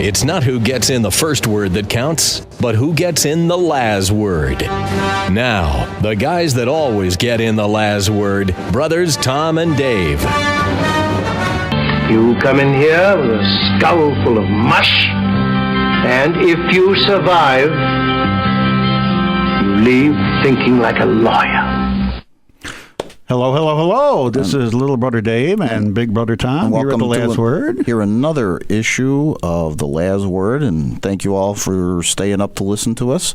It's not who gets in the first word that counts, but who gets in the last word. Now, the guys that always get in the last word, brothers Tom and Dave. You come in here with a skull full of mush, and if you survive, you leave thinking like a lawyer. Hello, hello, hello. This is Little Brother Dave and Big Brother Tom here at The Last Word. Here another issue of The Last Word, and thank you all for staying up to listen to us.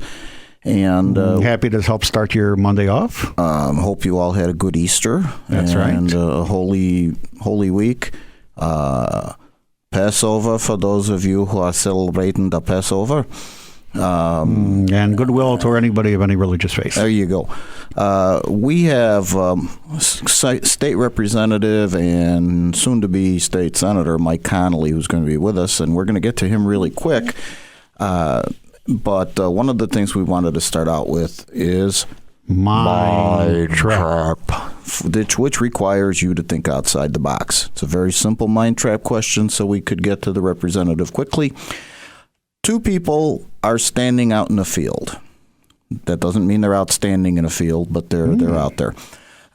And happy to help start your Monday off. Hope you all had a good Easter. That's right. And a holy week. Passover for those of you who are celebrating the Passover. And goodwill to anybody of any religious faith. There you go. We have state representative and soon-to-be state senator Mike Connelly, who's going to be with us, and we're going to get to him really quick. But one of the things we wanted to start out with is mind trap, which requires you to think outside the box. It's a very simple mind trap question, so we could get to the representative quickly. Two people are standing out in a field. That doesn't mean they're outstanding in a field, but they're out there.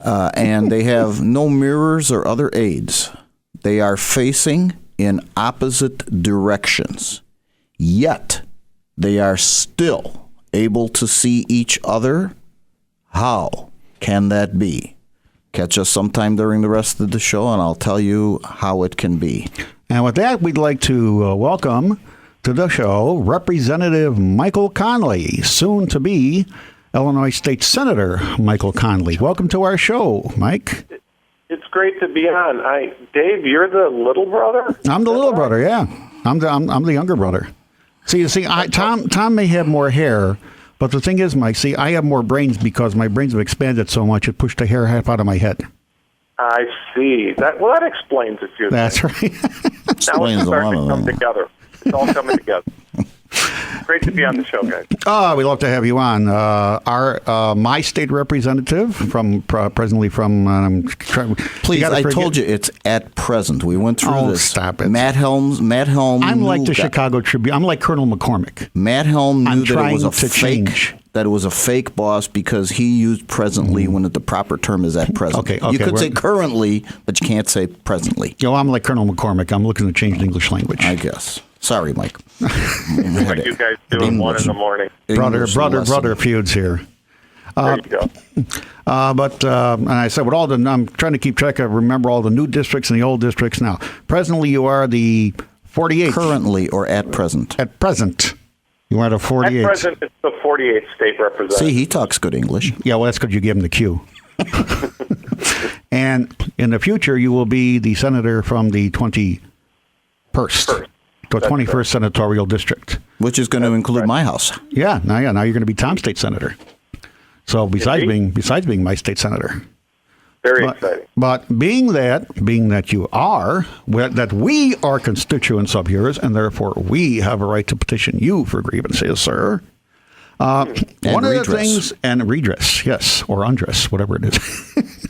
And they have no mirrors or other aids. They are facing in opposite directions. Yet, they are still able to see each other. How can that be? Catch us sometime during the rest of the show, and I'll tell you how it can be. And with that, we'd like to welcome to the show Representative Michael Connelly, soon to be Illinois State Senator Michael Connelly. Welcome to our show, Mike. It's great to be on. Dave, you're the little brother? I'm the little brother, yeah. I'm the younger brother. See, Tom may have more hair, but the thing is, Mike, I have more brains because my brains have expanded so much it pushed the hair half out of my head. I see. That explains a few things. That's right. Now it's starting to come together. It's all coming together. Great to be on the show, guys. Oh, we love to have you on. My state representative presently from. Please, I told you it's at present. We went through this. Stop it, Matt Helm. I'm like the Chicago Tribune. I'm like Colonel McCormick. Matt Helm knew that it was a fake. That it was a fake boss because he used presently when the proper term is at present. Okay, you could say currently, but you can't say presently. I'm like Colonel McCormick. I'm looking to change the English language. I guess. Sorry, Mike. What you guys do at 1 in the morning? Brother feuds here. There you go. And I said, I'm trying to keep track of, remember all the new districts and the old districts now. Presently, you are the 48th. Currently or at present? At present. You are the 48th. At present, it's the 48th state representative. See, he talks good English. Yeah, well, that's because you gave him the cue. And in the future, you will be the senator from the 21st. The 21st senatorial district, which is going to include my house. Yeah, now you're going to be Tom's state senator. So besides being my state senator, very exciting. But being that you are, that we are constituents of yours, and therefore we have a right to petition you for grievances, sir. One of the things, and redress, yes, or undress, whatever it is.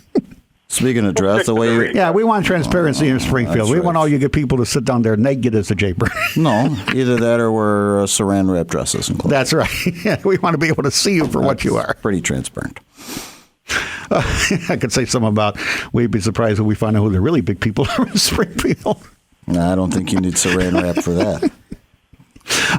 Speaking of dress, the way we want transparency in Springfield. We want all you good people to sit down there naked as a japer. No, either that or wear saran wrap dresses and clothes. That's right. Yeah, we want to be able to see you for what you are. Pretty transparent. I could say something about we'd be surprised when we find out who the really big people are in Springfield. No, I don't think you need saran wrap for that.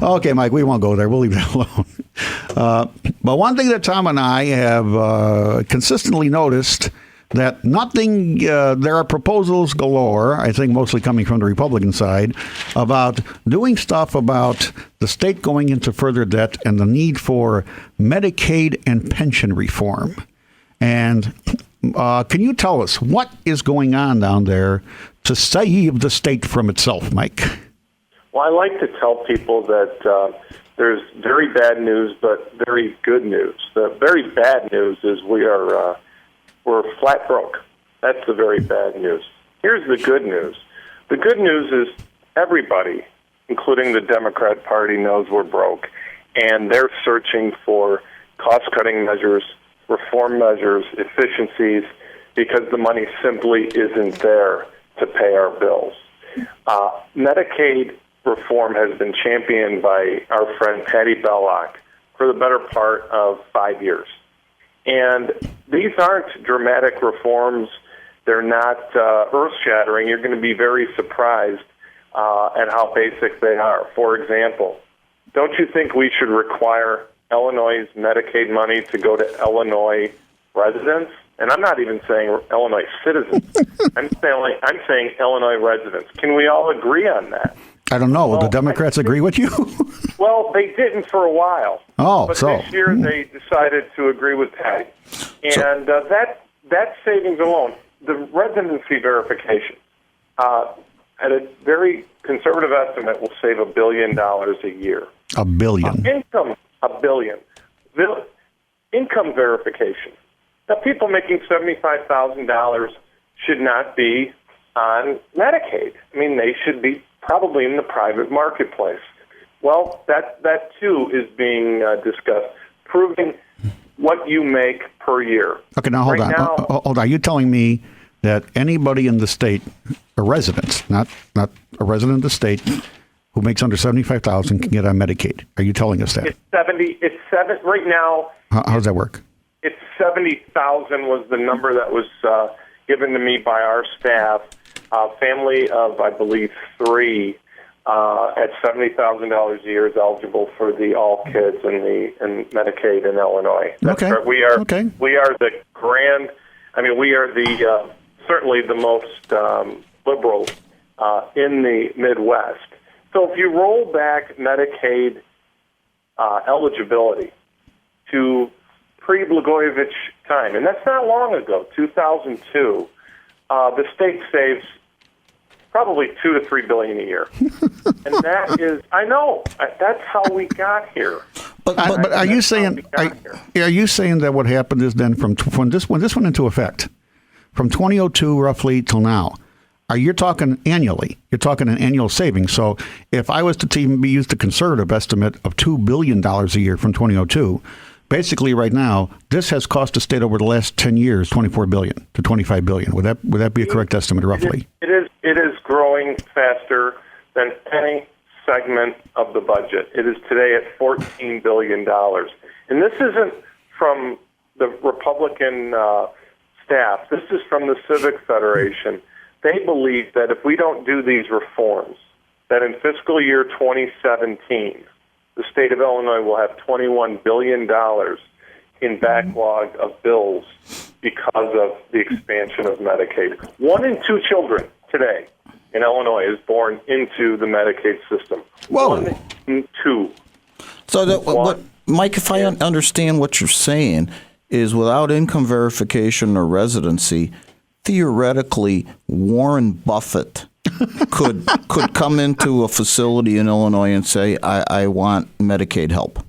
Okay, Mike, we won't go there. We'll leave that alone. But one thing that Tom and I have consistently noticed that there are proposals galore, I think mostly coming from the Republican side, about doing stuff about the state going into further debt and the need for Medicaid and pension reform. And can you tell us what is going on down there to save the state from itself, Mike? Well, I like to tell people that there's very bad news, but very good news. The very bad news is we're flat broke. That's the very bad news. Here's the good news. The good news is everybody, including the Democrat Party, knows we're broke, and they're searching for cost-cutting measures, reform measures, efficiencies, because the money simply isn't there to pay our bills. Medicaid reform has been championed by our friend Patty Belloc for the better part of 5 years. And these aren't dramatic reforms. They're not earth-shattering. You're going to be very surprised at how basic they are. For example, don't you think we should require Illinois' Medicaid money to go to Illinois residents? And I'm not even saying Illinois citizens. I'm saying Illinois residents. Can we all agree on that? I don't know. Will the Democrats agree with you? Well, they didn't for a while. Oh, but so. this year they decided to agree with Patty. And that savings alone, the residency verification, at a very conservative estimate, will save $1 billion a year. $1 billion. $1 billion. Income verification. Now, people making $75,000 should not be on Medicaid. I mean, they should be probably in the private marketplace. Well, that too is being discussed, proving what you make per year. Okay, now hold on. Hold on. Are you telling me that anybody in the state, a resident, not a resident of the state, who makes under $75,000 can get on Medicaid? Are you telling us that? It's seven right now. How does that work? It's 70,000 was the number that was given to me by our staff. Family of, I believe, 3 at $70,000 a year is eligible for the all kids and Medicaid in Illinois. That's okay. Right. We are the grand. I mean, we are the certainly the most liberal in the Midwest. So if you roll back Medicaid eligibility to pre-Blagojevich time, and that's not long ago, 2002, the state saves probably $2 to $3 billion a year, and that is, I know, that's how we got here. But are you saying that what happened is then from when this went into effect, from 2002 roughly till now? You're talking annually. You're talking an annual savings. So if I was to even use the conservative estimate of $2 billion a year from 2002, basically right now, this has cost the state over the last 10 years $24 billion to $25 billion. Would that be a correct estimate roughly? It is growing faster than any segment of the budget. It is today at $14 billion. And this isn't from the Republican staff. This is from the Civic Federation. They believe that if we don't do these reforms, that in fiscal year 2017, the state of Illinois will have $21 billion in backlog of bills because of the expansion of Medicaid. 1 in 2 children today in Illinois is born into the Medicaid system. Whoa. 1 in 2. So, Mike, if I understand what you're saying, is without income verification or residency, theoretically, Warren Buffett could come into a facility in Illinois and say, I want Medicaid help.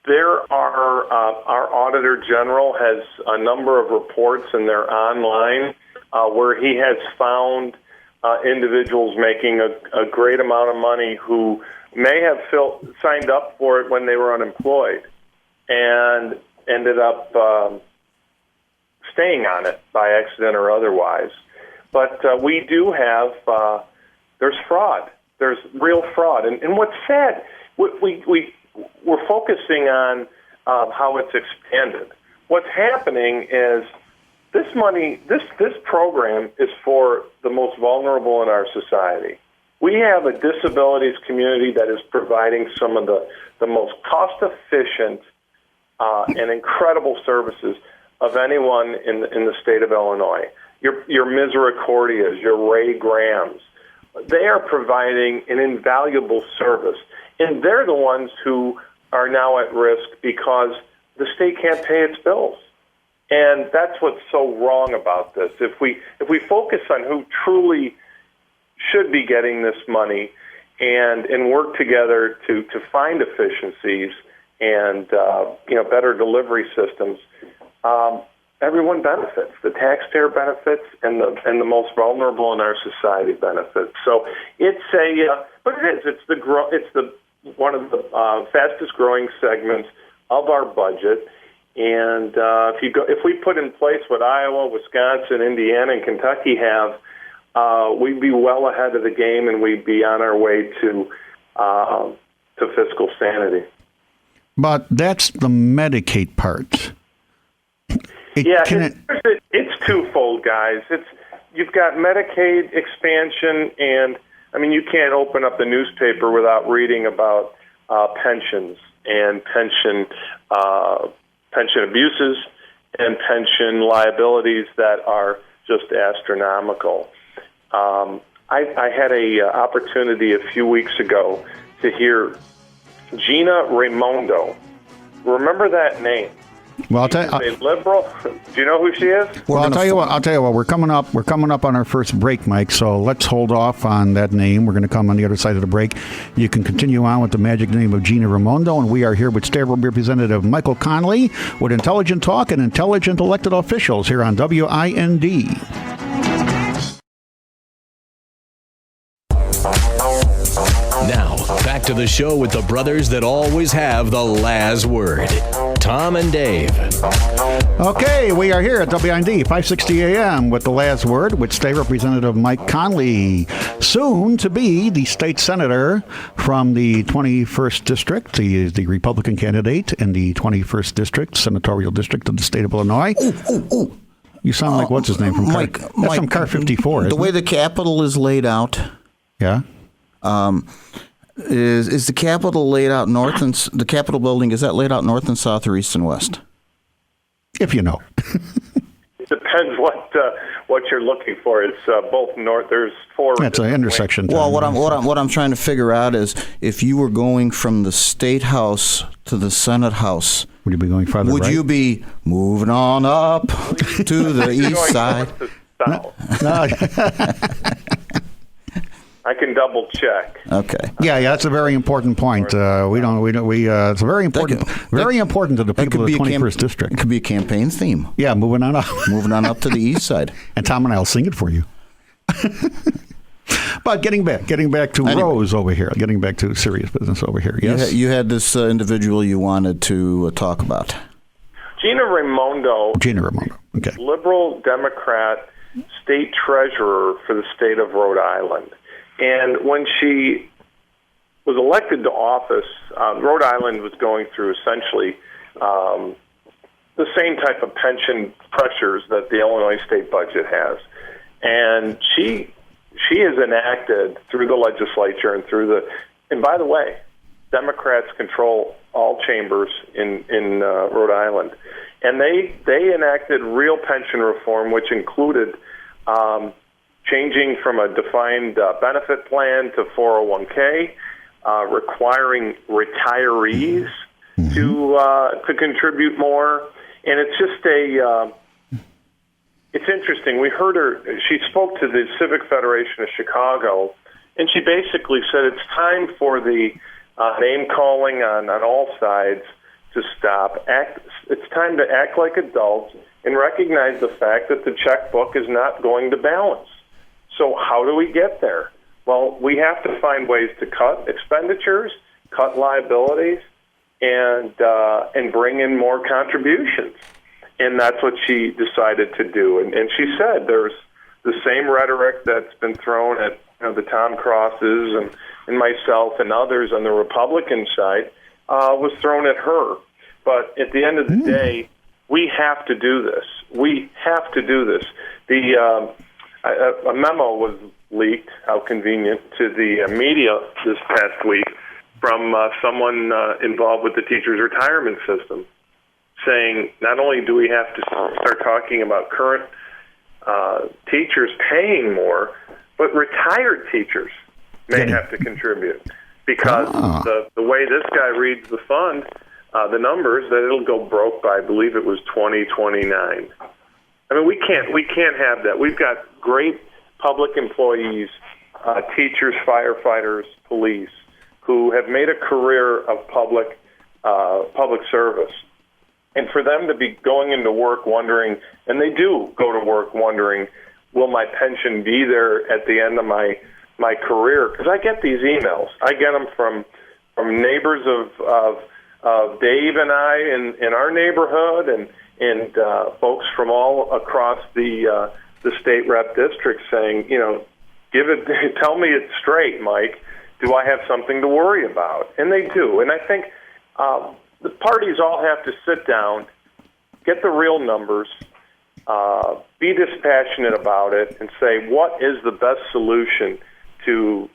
There are, our Auditor General has a number of reports, and they're online, where he has found individuals making a great amount of money who may have signed up for it when they were unemployed and ended up staying on it by accident or otherwise. But we do have, there's fraud. There's real fraud. And what's sad, we're focusing on how it's expanded. What's happening is this money, this program is for the most vulnerable in our society. We have a disabilities community that is providing some of the most cost-efficient and incredible services of anyone in the state of Illinois. Your Misericordias, your Ray Grahams, they are providing an invaluable service. And they're the ones who are now at risk because the state can't pay its bills. And that's what's so wrong about this. If we focus on who truly should be getting this money and work together to find efficiencies and better delivery systems, everyone benefits. The taxpayer benefits, and the most vulnerable in our society benefits. So it's but it is. It's one of the fastest growing segments of our budget. And if we put in place what Iowa, Wisconsin, Indiana, and Kentucky have, we'd be well ahead of the game, and we'd be on our way to fiscal sanity. But that's the Medicaid part. It's twofold, guys. You've got Medicaid expansion, and you can't open up the newspaper without reading about pensions and pension abuses and pension liabilities that are just astronomical. I had a opportunity a few weeks ago to hear Gina Raimondo. Remember that name? Well, I'll tell you. A liberal. Do you know who she is? Well, I'll tell you what. We're coming up. We're coming up on our first break, Mike. So let's hold off on that name. We're going to come on the other side of the break. You can continue on with the magic name of Gina Raimondo, and we are here with State Representative Michael Connelly with Intelligent Talk and Intelligent Elected Officials here on WIND. Now, back to the show with the brothers that always have the last word, Tom and Dave. Okay, we are here at WIND 560 AM with the last word with State Representative Mike Connelly, soon to be the state senator from the 21st District. He is the Republican candidate in the 21st District, senatorial district of the state of Illinois. Ooh. You sound like what's his name from Mike, Car? That's from Car 54. The way the Capitol is laid out. Yeah. Is the Capitol laid out north and the Capitol building? Is that laid out north and south or east and west? If you know. It depends what you're looking for. It's both north. There's four. That's an intersection. Well, what I'm trying to figure out is if you were going from the State House to the Senate House, would you be going farther? Would you be moving on up to the east side? No. I can double check. Okay. Yeah, that's a very important point. It's very important, important to the people of the 21st District. It could be a campaign theme. Yeah, moving on up. Moving on up to the east side. And Tom and I'll sing it for you. But getting back to Rose over here, getting back to serious business over here. Yes, you had this individual you wanted to talk about. Gina Raimondo. Okay. Liberal Democrat state treasurer for the state of Rhode Island. And when she was elected to office, Rhode Island was going through essentially the same type of pension pressures that the Illinois state budget has. And she has enacted through the legislature and by the way, Democrats control all chambers in Rhode Island. And they enacted real pension reform, which included changing from a defined benefit plan to 401k, requiring retirees to contribute more, and it's just it's interesting. We heard her; she spoke to the Civic Federation of Chicago, and she basically said it's time for the name calling on all sides to stop. It's time to act like adults and recognize the fact that the checkbook is not going to balance. So how do we get there? Well, we have to find ways to cut expenditures, cut liabilities, and bring in more contributions. And that's what she decided to do. And she said there's the same rhetoric that's been thrown at the Tom Crosses and myself and others on the Republican side was thrown at her. But at the end of the day, we have to do this. We have to do this. A memo was leaked, how convenient, to the media this past week from someone involved with the teachers' retirement system, saying not only do we have to start talking about current teachers paying more, but retired teachers may have to contribute because the way this guy reads the fund, the numbers, that it'll go broke by, I believe it was 2029. I mean, we can't have that. We've got great public employees, teachers, firefighters, police, who have made a career of public service. And for them to be going into work wondering, and they do go to work wondering, will my pension be there at the end of my career? Because I get these emails. I get them from neighbors of Dave and I in our neighborhood, and folks from all across the the state rep district saying, tell me it straight, Mike. Do I have something to worry about? And they do. And I think the parties all have to sit down, get the real numbers, be dispassionate about it, and say what is the best solution to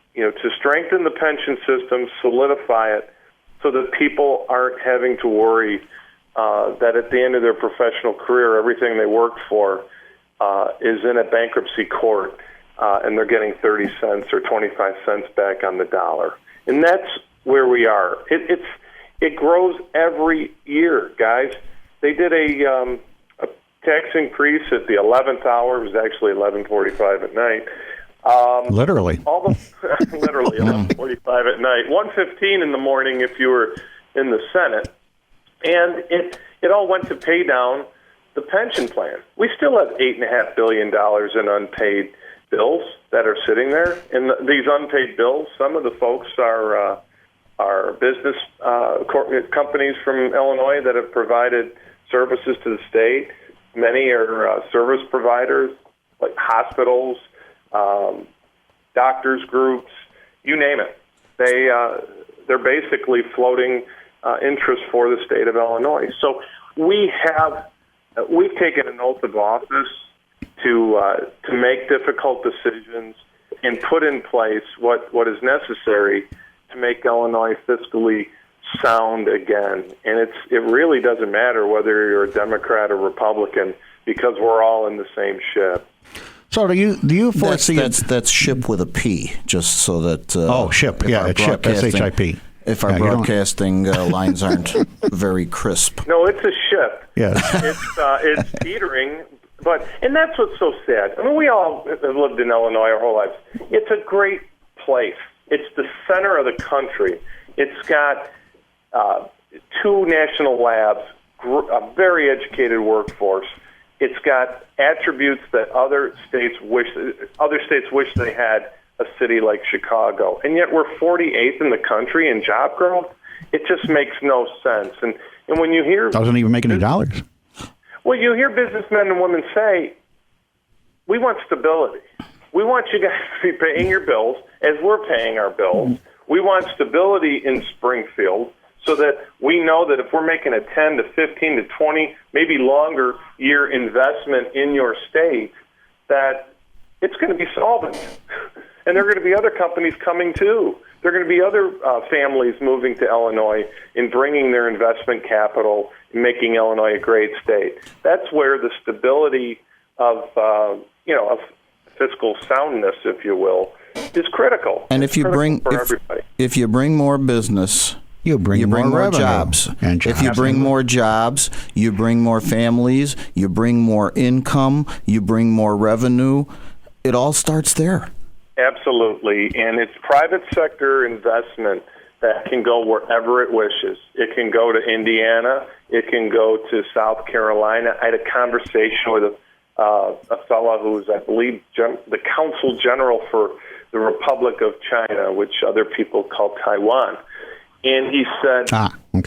strengthen the pension system, solidify it, so that people aren't having to worry that at the end of their professional career, everything they worked for is in a bankruptcy court, and they're getting 30 cents or 25 cents back on the dollar. And that's where we are. It grows every year, guys. They did a tax increase at the 11th hour. It was actually 11:45 at night. Literally. Literally 11:45 at night. 1:15 in the morning if you were in the Senate. And it all went to pay down the pension plan. We still have $8.5 billion in unpaid bills that are sitting there. And these unpaid bills, some of the folks are business companies from Illinois that have provided services to the state. Many are service providers like hospitals, doctors groups, you name it. They're basically floating interest for the state of Illinois. So we've taken an oath of office to make difficult decisions and put in place what is necessary to make Illinois fiscally sound again. And it really doesn't matter whether you're a Democrat or Republican, because we're all in the same ship. So do you foresee that's ship with a P, just so that ship, it's ship, S-H-I-P. If our broadcasting lines aren't very crisp. No, it's a ship. Yeah. It's teetering, and that's what's so sad. I mean, we all have lived in Illinois our whole lives. It's a great place. It's the center of the country. It's got 2 national labs, a very educated workforce. It's got attributes that other states wish they had a city like Chicago, and yet we're 48th in the country in job growth. It just makes no sense. And when you hear doesn't even make any dollars. Well, you hear businessmen and women say, "We want stability. We want you guys to be paying your bills as we're paying our bills. We want stability in Springfield, so that we know that if we're making a 10 to 15 to 20, maybe longer year investment in your state, that it's going to be solvent." And there are going to be other companies coming too. There are going to be other families moving to Illinois and bringing their investment capital and making Illinois a great state. That's where the stability of fiscal soundness, if you will, is critical. And if you bring more business, you bring more jobs. And if you bring more jobs, you bring more families, you bring more income, you bring more revenue. It all starts there. Absolutely, and it's private sector investment that can go wherever it wishes. It can go to Indiana. It can go to South Carolina. I had a conversation with a fellow who's, I believe, the Consul General for the Republic of China, which other people call Taiwan. And he said,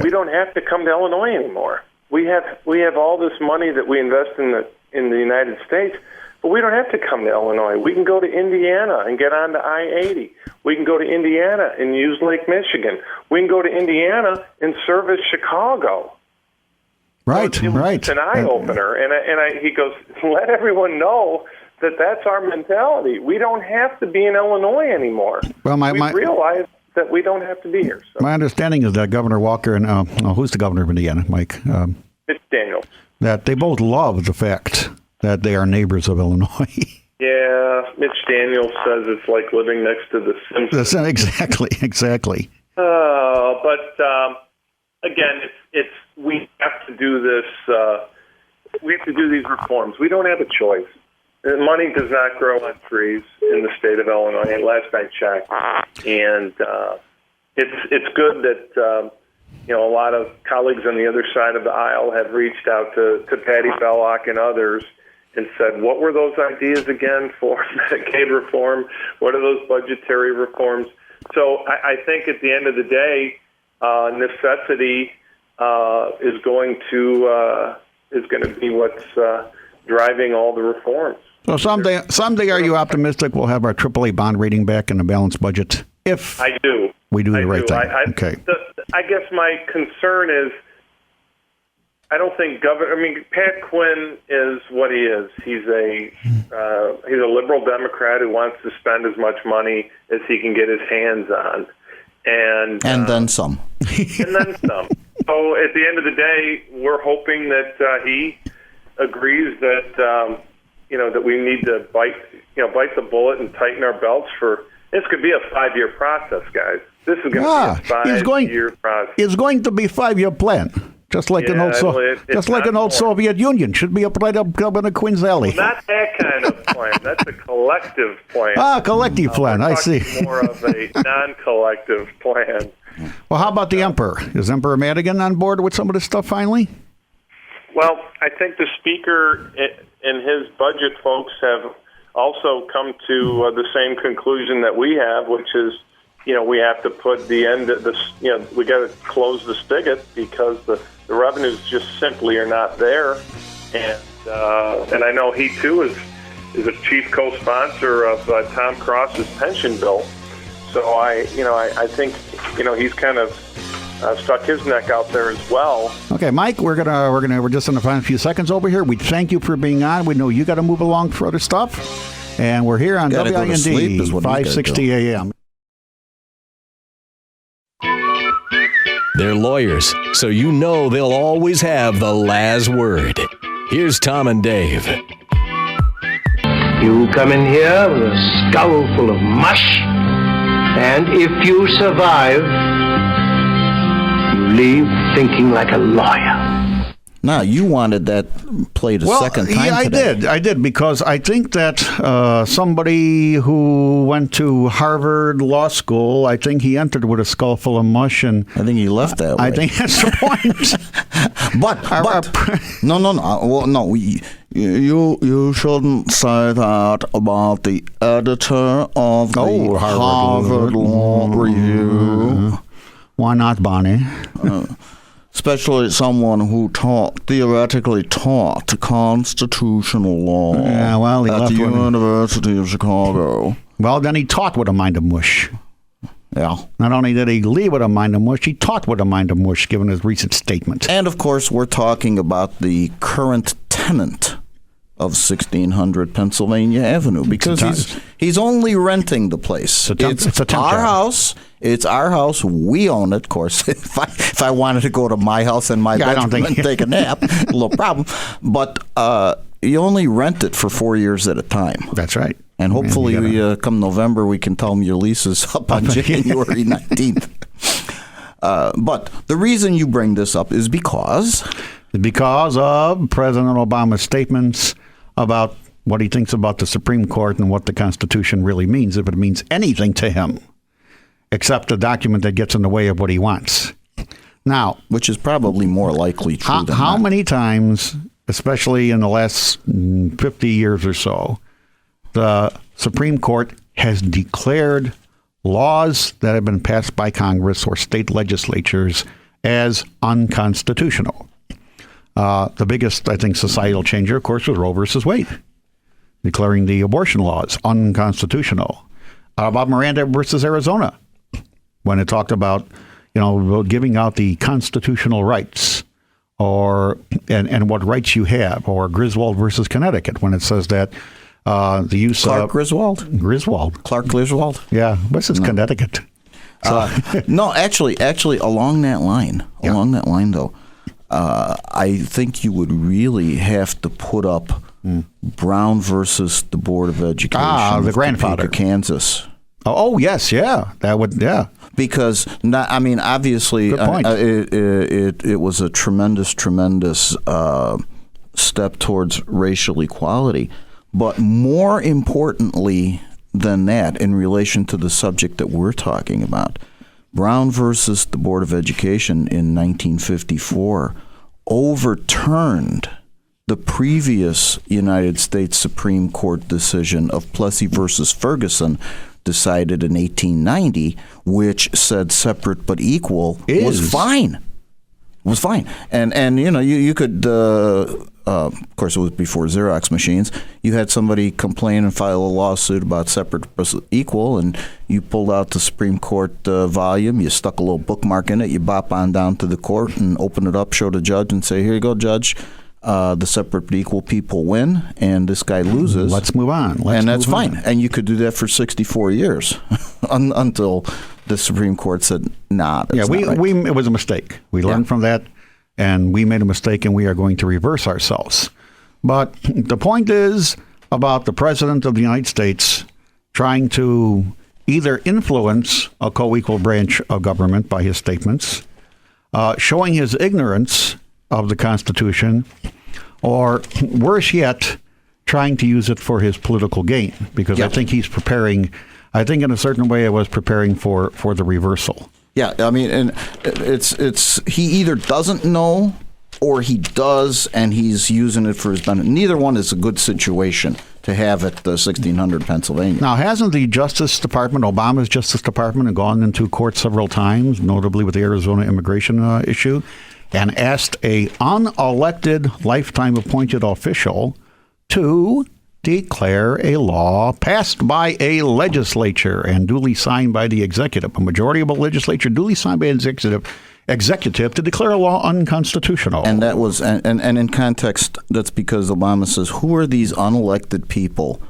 we don't have to come to Illinois anymore. We have all this money that we invest in the United States, but we don't have to come to Illinois. We can go to Indiana and get on to I-80. We can go to Indiana and use Lake Michigan. We can go to Indiana and service Chicago. Right. It's an eye-opener. And he goes, let everyone know that that's our mentality. We don't have to be in Illinois anymore. Well, we realize that we don't have to be here. So. My understanding is that Governor Walker and who's the governor of Indiana, Mike? It's Daniels. That they both love the fact that they are neighbors of Illinois. Yeah, Mitch Daniels says it's like living next to the Simpsons. Exactly. But again, we have to do this. We have to do these reforms. We don't have a choice. Money does not grow on trees in the state of Illinois. Last I checked, and it's good that a lot of colleagues on the other side of the aisle have reached out to Patty Bellock and others and said, what were those ideas again for Medicaid reform? What are those budgetary reforms? So I think at the end of the day, necessity is going to be what's driving all the reforms. So someday, are you optimistic we'll have our AAA bond rating back in a balanced budget? If I do. We do the right thing. Okay. I guess my concern is I don't think Pat Quinn is what he is. He's a liberal Democrat who wants to spend as much money as he can get his hands on, and then some. And then some. So at the end of the day, we're hoping that he agrees that that we need to bite the bullet and tighten our belts for. This could be a 5-year process, guys. This is going to be a 5-year process. It's going to be a 5-year plan. Just like an old Soviet Union. Should be up right up in Queen's Alley. Well, not that kind of plan. That's a collective plan. Collective plan. I see. More of a non-collective plan. Well, how about the Emperor? Is Emperor Madigan on board with some of this stuff finally? Well, I think the Speaker and his budget folks have also come to the same conclusion that we have, which is, we have to put the end of this, we got to close the spigot because the revenues just simply are not there. And I know he, too, is a chief co-sponsor of Tom Cross's pension bill. So I think, he's kind of stuck his neck out there as well. Okay, Mike, we're just in the final few seconds over here. We thank you for being on. We know you got to move along for other stuff. And we're here on WIND 560 AM. They're lawyers, so they'll always have the last word. Here's Tom and Dave. You come in here with a skull full of mush, and if you survive, you leave thinking like a lawyer. Now, you wanted that played a second time today. I did, because I think that somebody who went to Harvard Law School, I think he entered with a skull full of mush, and I think he left that way. I think that's the point. but no. Well, no, you shouldn't say that about the editor of the Harvard Law Review. Why not, Bonnie? Especially someone who theoretically taught constitutional law at the University of Chicago. Well, then he taught with a mind of mush. Yeah. Not only did he leave with a mind of mush, he taught with a mind of mush, given his recent statement. And, of course, we're talking about the current tenant of 1600 Pennsylvania Avenue, because he's only renting the place. It's our house. It's our house. We own it, of course. If I wanted to go to my house in my bedroom and take a nap, no problem. But you only rent it for 4 years at a time. That's right. And hopefully, come November, we can tell them your lease is up on January 19th. But the reason you bring this up is because of President Obama's statements about what he thinks about the Supreme Court and what the Constitution really means, if it means anything to him, except a document that gets in the way of what he wants. Now, which is probably more likely true than how that. Many times, especially in the last 50 years or so, the Supreme Court has declared laws that have been passed by Congress or state legislatures as unconstitutional. The biggest, I think, societal changer, of course, was Roe versus Wade, declaring the abortion laws unconstitutional. How about Miranda versus Arizona, when it talked about, giving out the constitutional rights and what rights you have, or Griswold versus Connecticut, when it says that the use of Griswold. Clark Griswold. Yeah, what's this, Connecticut? No, actually, along that line, though, I think you would really have to put up Brown versus the Board of Education. The grandfather, Topeka, Kansas. Oh yes, yeah, that would, yeah. Because obviously, it was a tremendous step towards racial equality. But more importantly than that, in relation to the subject that we're talking about, Brown versus the Board of Education in 1954 overturned the previous United States Supreme Court decision of Plessy versus Ferguson, decided in 1890, which said separate but equal was fine. was fine. And you could, of course, it was before Xerox machines. You had somebody complain and file a lawsuit about separate versus equal, and you pulled out the Supreme Court volume, you stuck a little bookmark in it, you bop on down to the court and open it up, show the judge, and say, here you go, Judge. The separate but equal people win, and this guy loses. Let's move on. And that's fine. And you could do that for 64 years until the Supreme Court said, nah, that's not right. It was a mistake. We learned from that, and we made a mistake, and we are going to reverse ourselves. But the point is about the President of the United States trying to either influence a co-equal branch of government by his statements, showing his ignorance of the Constitution, or worse yet, trying to use it for his political gain. Because I think he's preparing, I think in a certain way, it was preparing for the reversal. Yeah, I mean, and it's he either doesn't know or he does, and he's using it for his benefit. Neither one is a good situation to have at 1600 Pennsylvania. Now, hasn't the Justice Department, Obama's Justice Department, gone into court several times, notably with the Arizona immigration issue, and asked a unelected, lifetime appointed official to declare a law passed by a legislature and duly signed by the executive, a majority of a legislature duly signed by an executive to declare a law unconstitutional. And that was, and in context, that's because Obama says, who are these unelected people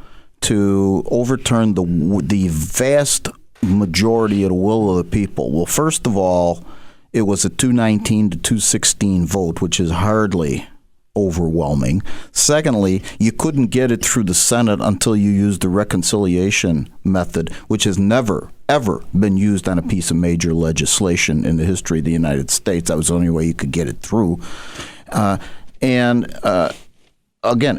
to overturn the vast majority of the will of the people? Well, first of all, it was a 219 to 216 vote, which is hardly overwhelming. Secondly, you couldn't get it through the Senate until you used the reconciliation method, which has never, ever been used on a piece of major legislation in the history of the United States. That was the only way you could get it through. Again,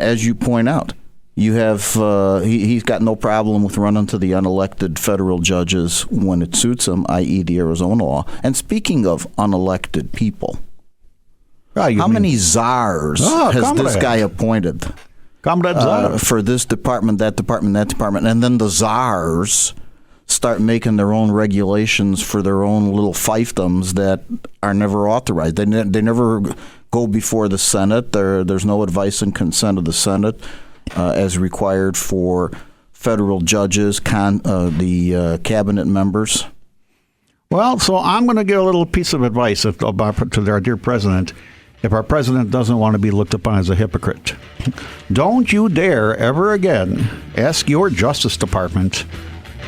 as you point out, you have he's got no problem with running to the unelected federal judges when it suits him, i.e. the Arizona law. And speaking of unelected people, how many czars has this guy appointed for this department, that department, that department? And then the czars start making their own regulations for their own little fiefdoms that are never authorized. They never go before the Senate. There's no advice and consent of the Senate as required for federal judges, the cabinet members. Well, so I'm going to give a little piece of advice to our dear president. If our president doesn't want to be looked upon as a hypocrite, don't you dare ever again ask your Justice Department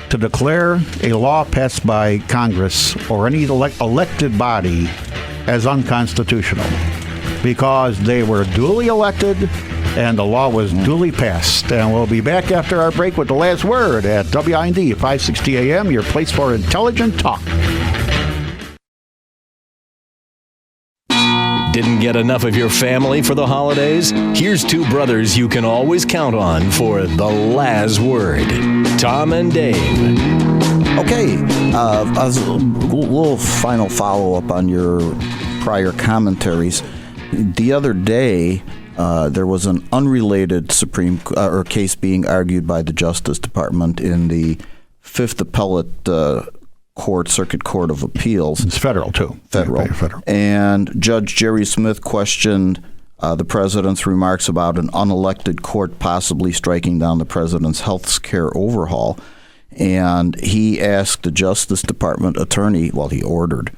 to declare a law passed by Congress or any elected body as unconstitutional, because they were duly elected and the law was duly passed. And we'll be back after our break with the last word at WIND 560 AM, your place for intelligent talk. Didn't get enough of your family for the holidays? Here's two brothers you can always count on for the last word. Tom and Dave. Okay, a little final follow-up on your prior commentaries. The other day, there was an unrelated case being argued by the Justice Department in the Fifth Appellate Circuit Court of Appeals. It's federal, too. Federal. And Judge Jerry Smith questioned the president's remarks about an unelected court possibly striking down the president's health care overhaul. And he asked the Justice Department attorney, he ordered,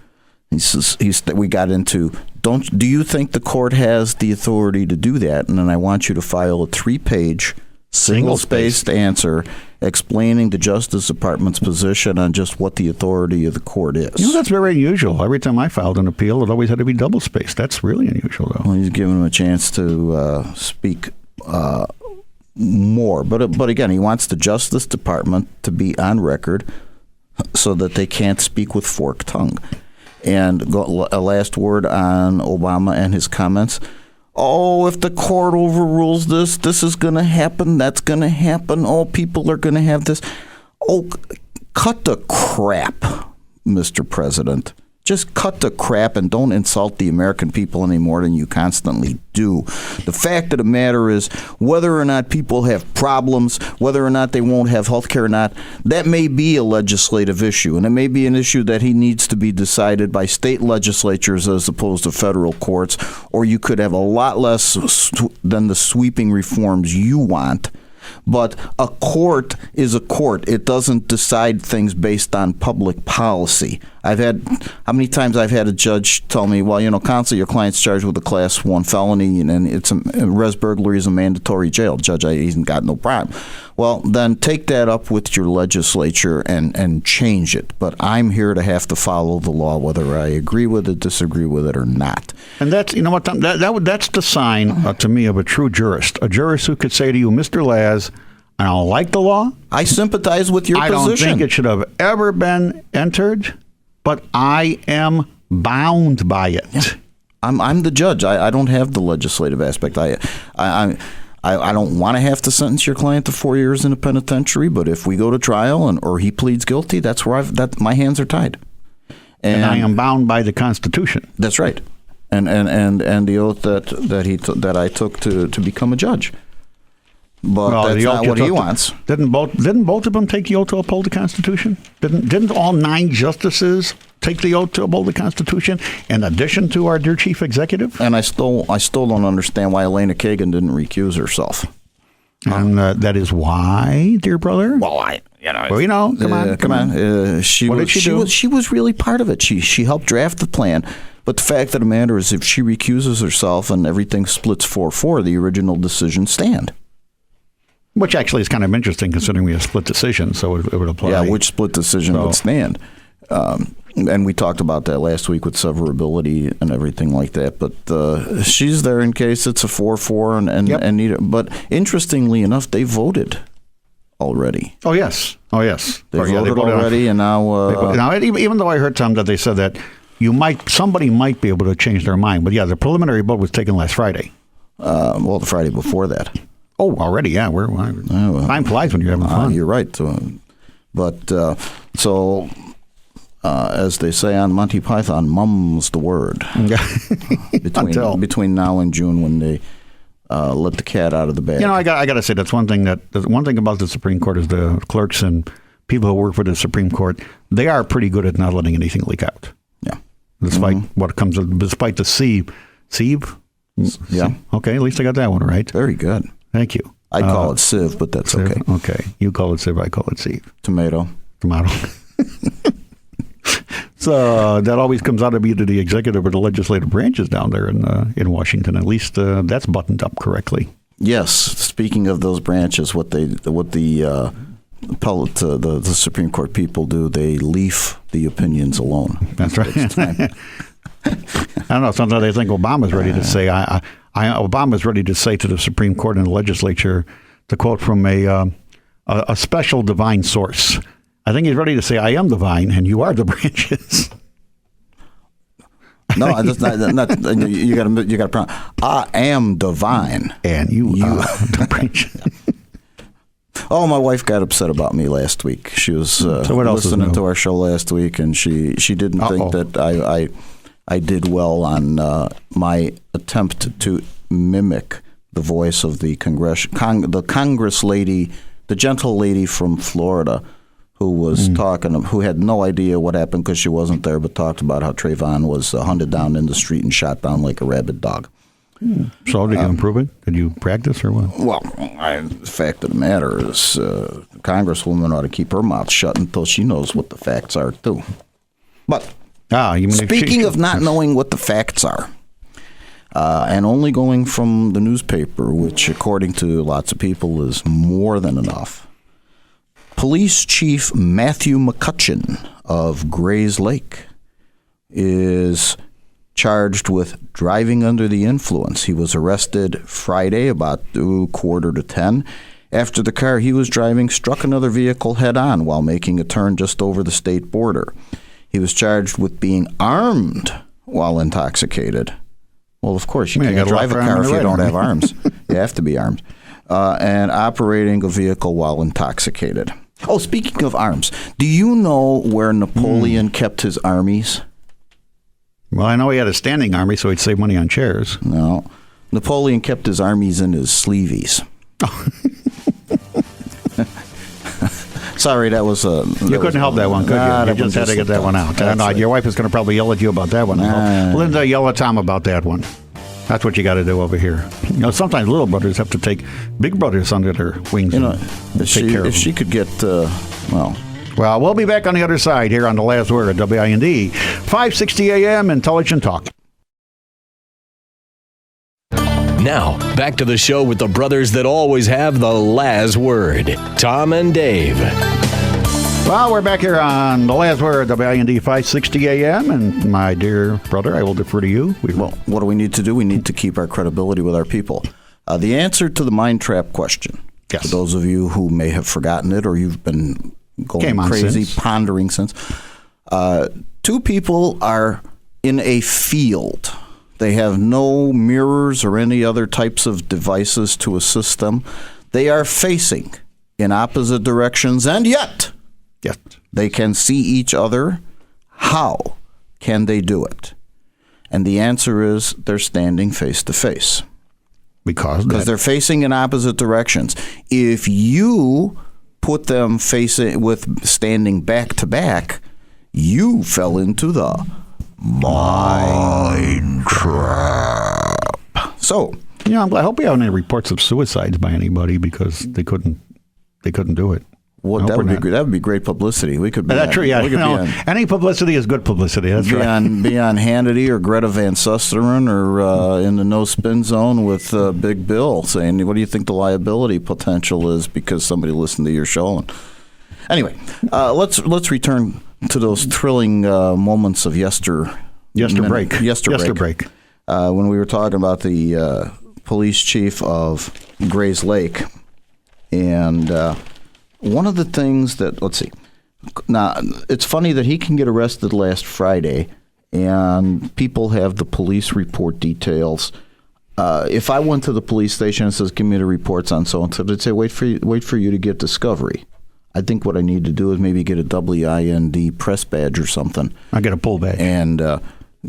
we got into, do you think the court has the authority to do that? And then I want you to file a 3-page single-spaced answer explaining the Justice Department's position on just what the authority of the court is. That's very unusual. Every time I filed an appeal, it always had to be double-spaced. That's really unusual, though. Well, he's giving him a chance to speak more. But again, he wants the Justice Department to be on record so that they can't speak with forked tongue. And a last word on Obama and his comments. Oh, if the court overrules this is going to happen, that's going to happen. Oh, people are going to have this. Oh, cut the crap, Mr. President. Just cut the crap and don't insult the American people any more than you constantly do. The fact of the matter is, whether or not people have problems, whether or not they won't have health care or not, that may be a legislative issue. And it may be an issue that he needs to be decided by state legislatures as opposed to federal courts. Or you could have a lot less than the sweeping reforms you want. But a court is a court. It doesn't decide things based on public policy. How many times I've had a judge tell me, well, counsel, your client's charged with a Class 1 felony, and res burglary is a mandatory jail. Judge, I ain't got no problem. Well, then take that up with your legislature and change it. But I'm here to have to follow the law, whether I agree with it, disagree with it, or not. And that's, that's the sign to me of a true jurist. A jurist who could say to you, Mr. Laz, I don't like the law. I sympathize with your position. I don't think it should have ever been entered, but I am bound by it. Yeah. I'm the judge. I don't have the legislative aspect. I don't want to have to sentence your client to 4 years in a penitentiary, but if we go to trial or he pleads guilty, that's where my hands are tied. And I am bound by the Constitution. That's right. And the oath that I took to become a judge. But that's not what he wants. Didn't both of them take the oath to uphold the Constitution? Didn't all 9 justices take the oath to uphold the Constitution in addition to our dear chief executive? And I still don't understand why Elena Kagan didn't recuse herself. And that is why, dear brother. Well, come on. She was really part of it. She helped draft the plan. But the fact of the matter is, if she recuses herself and everything splits 4-4, the original decision stand. Which actually is kind of interesting considering we have split decision, so it would apply. Yeah, which split decision would stand. And we talked about that last week with severability and everything like that. But she's there in case it's a 4-4 and need it. But interestingly enough, they voted already. Oh, yes. They voted already, and now... even though I heard, Tom, that they said that somebody might be able to change their mind. But yeah, the preliminary vote was taken last Friday. The Friday before that. Oh, already, yeah. Time flies when you're having fun. You're right. As they say on Monty Python, mum's the word. Between now and June, when they let the cat out of the bag. I got to say that's one thing about the Supreme Court is the clerks and people who work for the Supreme Court. They are pretty good at not letting anything leak out. Yeah, despite the sieve. Yeah. Okay, at least I got that one right. Very good. Thank you. I call it sieve, but that's sieve, okay. Okay. You call it sieve, I call it sieve. Tomato. So that always comes out of either the executive or the legislative branches down there in Washington. At least that's buttoned up correctly. Yes. Speaking of those branches, what the Supreme Court people do, they leave the opinions alone. That's right. I don't know. Sometimes they think Obama's ready to say, Obama's ready to say to the Supreme Court and the legislature, to quote from a special divine source. I think he's ready to say, I am the vine and you are the branches. No, that's not you got to pronounce. I am divine and you are the branches. Oh, my wife got upset about me last week. She was listening to our show last week, and she didn't think that I did well on my attempt to mimic the voice of the Congress lady, the gentle lady from Florida, who was who had no idea what happened because she wasn't there, but talked about how Trayvon was hunted down in the street and shot down like a rabid dog. So did you improve it? Did you practice or what? Well, the fact of the matter is, Congresswoman ought to keep her mouth shut until she knows what the facts are, too. But speaking of not knowing what the facts are, and only going from the newspaper, which according to lots of people is more than enough, Police Chief Matthew McCutcheon of Grays Lake is charged with driving under the influence. He was arrested Friday about 9:45 after the car he was driving struck another vehicle head-on while making a turn just over the state border. He was charged with being armed while intoxicated. Well, of course, you can't drive a car if you don't have arms. You have to be armed. And operating a vehicle while intoxicated. Oh, speaking of arms, do you know where Napoleon kept his armies? Well, I know he had a standing army, so he'd save money on chairs. No. Napoleon kept his armies in his sleeveys. Sorry, that was a... You couldn't help that one, could you? You just had to get that one out. I know, your wife is going to probably yell at you about that one. Linda, yell at Tom about that one. That's what you got to do over here. Sometimes little brothers have to take big brothers under their wings and take care of them. If she could get, Well, we'll be back on the other side here on The Last Word at WIND, 560 AM, Intelligent Talk. Now, back to the show with the brothers that always have the last word, Tom and Dave. Well, we're back here on The Last Word, WIND 560 AM, and my dear brother, I will defer to you. Well, what do we need to do? We need to keep our credibility with our people. The answer to the mind trap question, yes. For those of you who may have forgotten it or you've been going crazy, pondering since, two people are in a field. They have no mirrors or any other types of devices to assist them. They are facing in opposite directions, and yet they can see each other. How can they do it? And the answer is they're standing face to face. Because they're facing in opposite directions. If you put them standing back to back, you fell into the mind trap. So, I hope we haven't any reports of suicides by anybody because they couldn't do it. Well, that would be great. That would be great publicity. We could be. That's true. Yeah, any publicity is good publicity. That's right. Be on Hannity or Greta Van Susteren or in the no spin zone with Big Bill saying, "What do you think the liability potential is because somebody listened to your show?" And anyway, let's return to those thrilling moments of yester break. When we were talking about the police chief of Gray's Lake, and one of the things that, let's see, now it's funny that he can get arrested last Friday, and people have the police report details. If I went to the police station and says, "Give me the reports on so and so," they'd say, "Wait for you to get discovery." I think what I need to do is maybe get a WIND press badge or something. I get a pull badge. And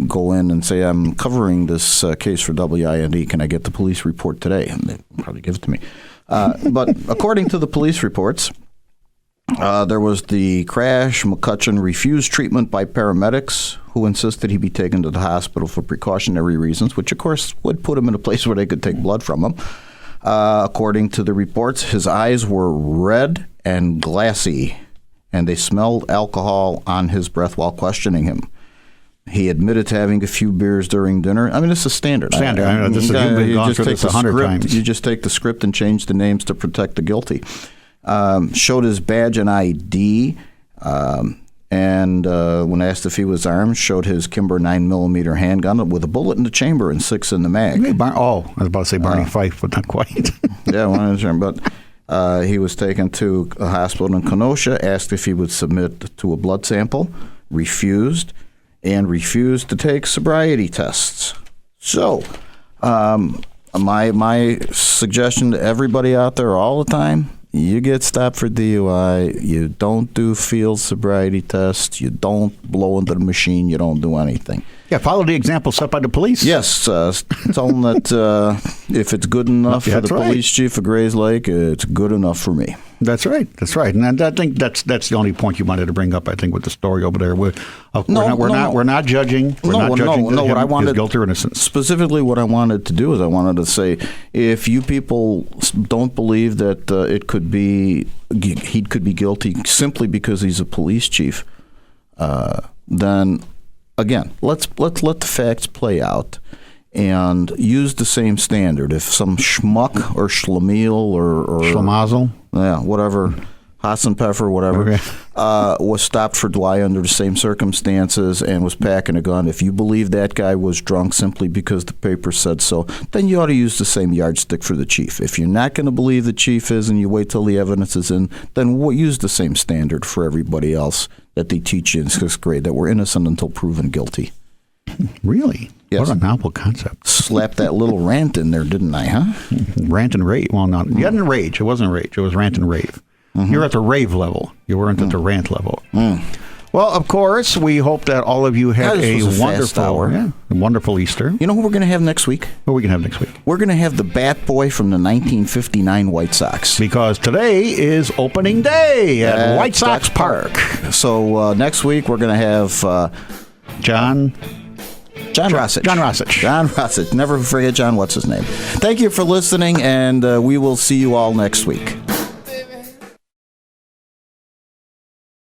go in and say, "I'm covering this case for WIND. Can I get the police report today?" And they'd probably give it to me. But according to the police reports, there was the crash. McCutcheon refused treatment by paramedics who insisted he be taken to the hospital for precautionary reasons, which, of course, would put him in a place where they could take blood from him. According to the reports, his eyes were red and glassy, and they smelled alcohol on his breath while questioning him. He admitted to having a few beers during dinner. I mean, this is standard. I know. You've been gone through this 100 times. You just take the script and change the names to protect the guilty. Showed his badge and ID, and when asked if he was armed, showed his Kimber 9mm handgun with a bullet in the chamber and 6 in the mag. I was about to say Barney Fife, but not quite. But he was taken to a hospital in Kenosha, asked if he would submit to a blood sample, refused to take sobriety tests. So, my suggestion to everybody out there all the time: you get stopped for DUI, you don't do field sobriety tests, you don't blow into the machine, you don't do anything. Yeah, follow the example set by the police. Yes, tell them that if it's good enough for the police chief of Gray's Lake, it's good enough for me. That's right. And I think that's the only point you wanted to bring up. I think with the story over there, we're not judging. We're not judging what I wanted, his guilt or innocence. Specifically, what I wanted to do is I wanted to say, if you people don't believe that he could be guilty simply because he's a police chief, then again, let's let the facts play out and use the same standard. If some schmuck or schlemiel or schlemazel, whatever, Hassenpfeffer, whatever, was stopped for DUI under the same circumstances and was packing a gun, if you believe that guy was drunk simply because the paper said so, then you ought to use the same yardstick for the chief. If you're not going to believe the chief is and you wait till the evidence is in, then we'll use the same standard for everybody else that they teach you in 6th grade, that we're innocent until proven guilty. Really? Yes. What a novel concept. Slapped that little rant in there, didn't I, huh? Rant and rave. Well, not. You hadn't rage. It wasn't rage. It was rant and rave. Mm-hmm. You're at the rave level. You weren't at the rant level. Well, of course, we hope that all of you had This was a fast hour. wonderful Easter. You know who we're going to have next week? What are we going to have next week? We're going to have the bat boy from the 1959 White Sox. Because today is opening day at White Sox Park. So next week we're going to have John Rossich. John Rossich. John Rossich. Never forget John. What's his name? Thank you for listening, and we will see you all next week.